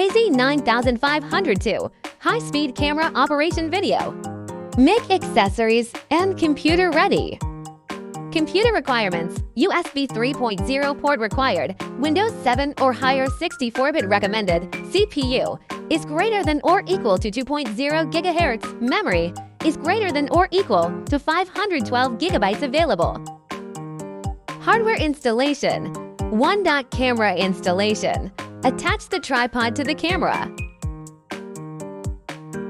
AZ9502 high-speed camera operation video. Make accessories and computer ready. Computer requirements: USB 3.0 port required, Windows 7 or higher 64-bit recommended, CPU is greater than or equal to 2.0 GHz, memory is greater than or equal to 512 GB available. Hardware installation: 1-dot camera installation. Attach the tripod to the camera.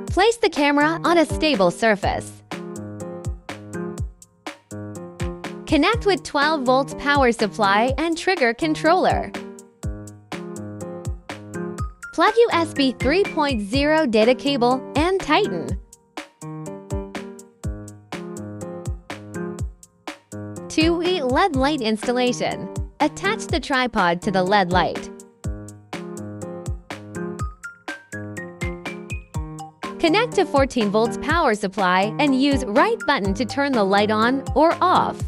Place the camera on a stable surface. Connect with 12 volts power supply and trigger controller. Plug USB 3.0 data cable and tighten. Two-way LED light installation. Attach the tripod to the LED light. Connect to 14 volts power supply and use right button to turn the light on or off.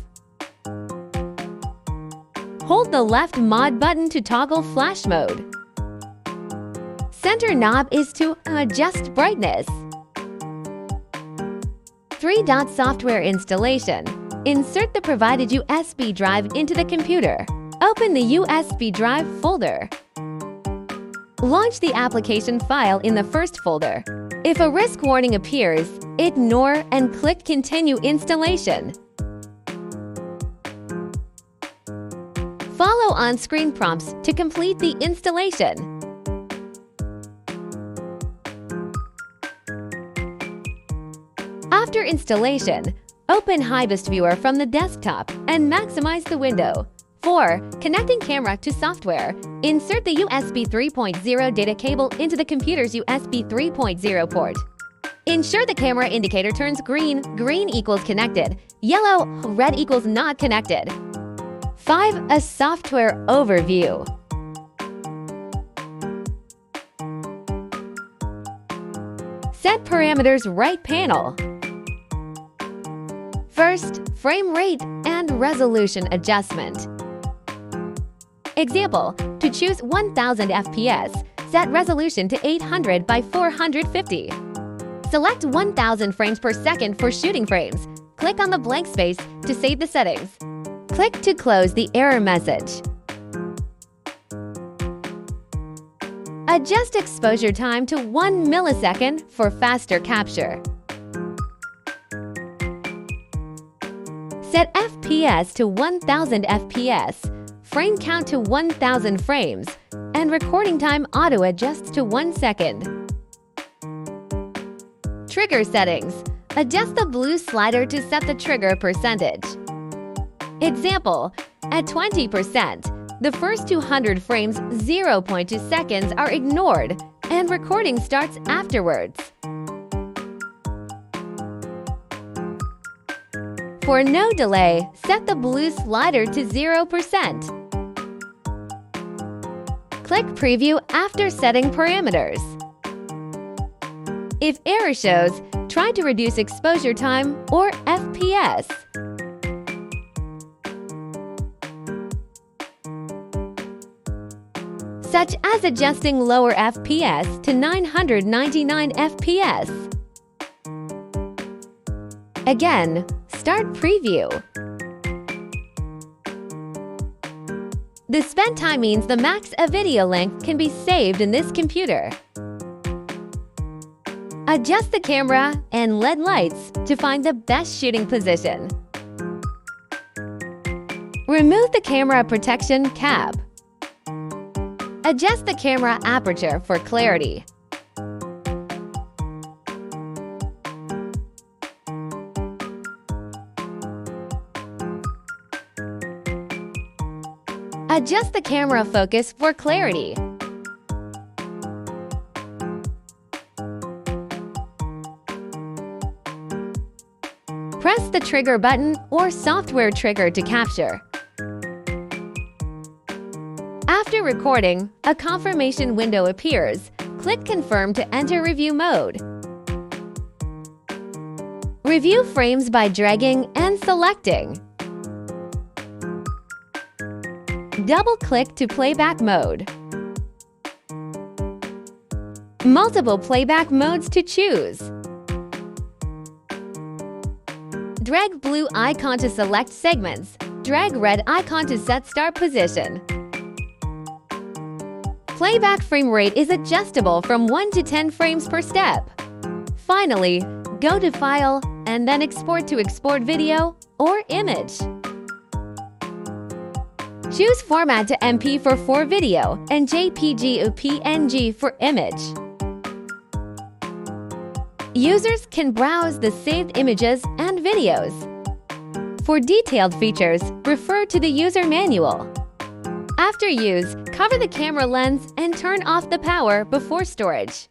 Hold the left mod button to toggle flash mode. Center knob is to adjust brightness. 3-dot software installation. Insert the provided USB drive into the computer. Open the USB drive folder. Launch the application file in the first folder. If a risk warning appears, ignore and click Continue Installation. Follow on-screen prompts to complete the installation. After installation, open Hibest Viewer from the desktop and maximize the window. For connecting camera to software, insert the USB 3.0 data cable into the computer's USB 3.0 port. Ensure the camera indicator turns green, green equals connected, yellow, red equals not connected. 5. A software overview. Set parameters right panel. First, frame rate and resolution adjustment. Example: to choose 1000 FPS, set resolution to 800 by 450. Select 1000 frames per second for shooting frames. Click on the blank space to save the settings. Click to close the error message. Adjust exposure time to 1 millisecond for faster capture. Set FPS to 1000 FPS, frame count to 1000 frames, and recording time auto-adjusts to 1 second. Trigger settings. Adjust the blue slider to set the trigger percentage. Example: at 20%, the first 200 frames 0.2 seconds are ignored, and recording starts afterwards. For no delay, set the blue slider to 0%. Click Preview after setting parameters. If error shows, try to reduce exposure time or FPS. Such as adjusting lower FPS to 999 FPS. Again, start preview. The spent time means the max a video length can be saved in this computer. Adjust the camera and LED lights to find the best shooting position. Remove the camera protection cap. Adjust the camera aperture for clarity. Adjust the camera focus for clarity. Press the trigger button or software trigger to capture. After recording, a confirmation window appears. Click Confirm to enter review mode. Review frames by dragging and selecting. Double-click to playback mode. Multiple playback modes to choose. Drag blue icon to select segments. Drag red icon to set start position. Playback frame rate is adjustable from 1 to 10 frames per step. Finally, go to File and then Export to export video or image. Choose Format to MP4 for video and JPG or PNG for image. Users can browse the saved images and videos. For detailed features, refer to the user manual. After use, cover the camera lens and turn off the power before storage.